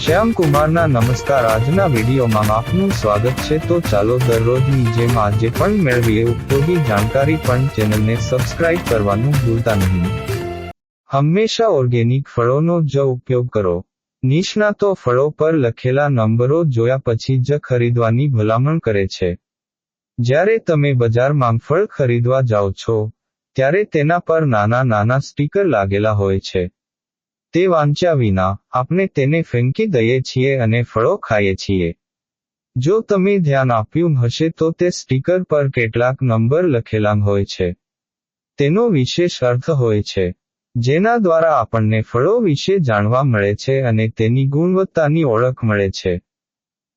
શ્યામ કુમારના નમસ્કાર. આજના વિડીયોમાં આપનું સ્વાગત છે. તો ચાલો દરરોજની જેમ આજે પણ મેળવીએ ઉપયોગી જાણકારી, પણ ચેનલને સબસ્ક્રાઇબ કરવાનું ભૂલતા નહીં. હંમેશા ઓર્ગેનિક ફળોનો જ ઉપયોગ કરો. નિષ્ણાતો ફળો પર લખેલા નંબરો જોયા પછી જ ખરીદવાની ભલામણ કરે છે. જ્યારે તમે બજારમાં ફળ ખરીદવા જાઓ છો, ત્યારે તેના પર નાના નાના સ્ટીકર લાગેલા હોય છે. તે વાંચ્યા વિના આપણે તેને ફેંકી દઈએ છીએ અને ફળો ખાઈએ છીએ. જો તમે ધ્યાન આપ્યું હશે તો તે સ્ટીકર પર કેટલાક નંબર લખેલા હોય છે. તેનો વિશેષ અર્થ હોય છે, જેના દ્વારા આપણને ફળો વિશે જાણવા મળે છે અને તેની ગુણવત્તાની ઓળખ મળે છે.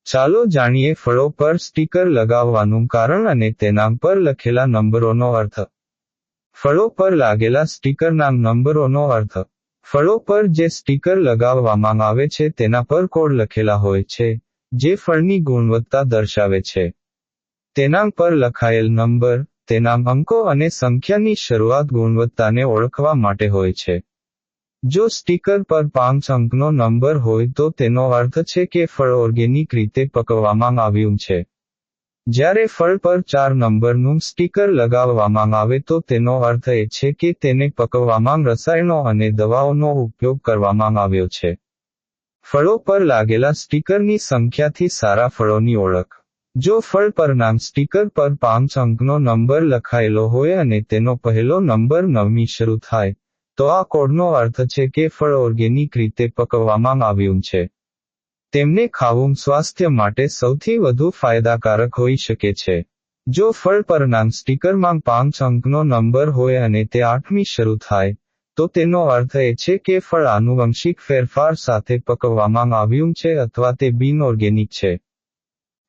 ચાલો જાણીએ ફળો પર સ્ટીકર લગાવવાનું કારણ અને તેના પર લખેલા નંબરોનો અર્થ. ફળો પર લાગેલા સ્ટીકરના નંબરોનો અર્થ. ફળો પર જે સ્ટીકર લગાવવામાં આવે છે તેના પર કોડ લખેલા હોય છે, જે ફળની ગુણવત્તા દર્શાવે છે. તેના પર લખાયેલ નંબર, તેના અંકો અને સંખ્યાની શરૂઆત ગુણવત્તાને ઓળખવા માટે હોય છે. જો સ્ટીકર પર 5 અંકનો નંબર હોય તો તેનો અર્થ છે કે ફળ ઓર્ગેનિક રીતે પકવવામાં આવ્યું છે. જ્યારે ફળ પર 4 નંબરનું સ્ટીકર લગાવવામાં આવે તો તેનો અર્થ એ છે કે તેને પકવવામાં રસાયણો અને દવાઓનો ઉપયોગ કરવામાં આવ્યો છે. ફળો પર લાગેલા સ્ટીકરની સંખ્યાથી સારા ફળોની ઓળખ. જો ફળ પરના સ્ટીકર પર 5 અંકનો નંબર લખાયેલો હોય અને તેનો પહેલો નંબર 9મી શરૂ થાય, તો આ કોડનો અર્થ છે કે ફળ ઓર્ગેનિક રીતે પકવવામાં આવ્યું છે. તેમને ખાવું સ્વાસ્થ્ય માટે સૌથી વધુ ફાયદાકારક હોઈ શકે છે. જો ફળ પરના સ્ટીકરમાં 5 અંકનો નંબર હોય અને તે 8મી શરૂ થાય, તો તેનો અર્થ એ છે કે ફળ આનુવંશિક ફેરફાર સાથે પકવવામાં આવ્યું છે અથવા તે બિન ઓર્ગેનિક છે.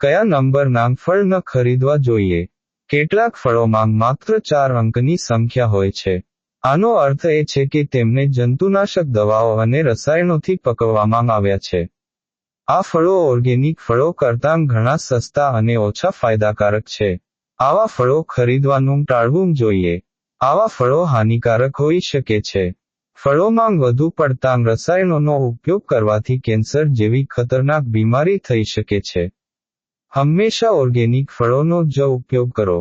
કયા નંબરના ફળ ન ખરીદવા જોઈએ? કેટલાક ફળોમાં માત્ર 4 અંકની સંખ્યા હોય છે. આનો અર્થ એ છે કે તેમને જંતુનાશક દવાઓ અને રસાયણોથી પકવવામાં આવ્યા છે. આ ફળો ઓર્ગેનિક ફળો કરતાં ઘણા સસ્તા અને ઓછા ફાયદાકારક છે. આવા ફળો ખરીદવાનું ટાળવું જોઈએ. આવા ફળો હાનિકારક હોઈ શકે છે. ફળોમાં વધુ પડતા રસાયણોનો ઉપયોગ કરવાથી કેન્સર જેવી ખતરનાક બીમારી થઈ શકે છે. હંમેશા ઓર્ગેનિક ફળોનો જ ઉપયોગ કરો.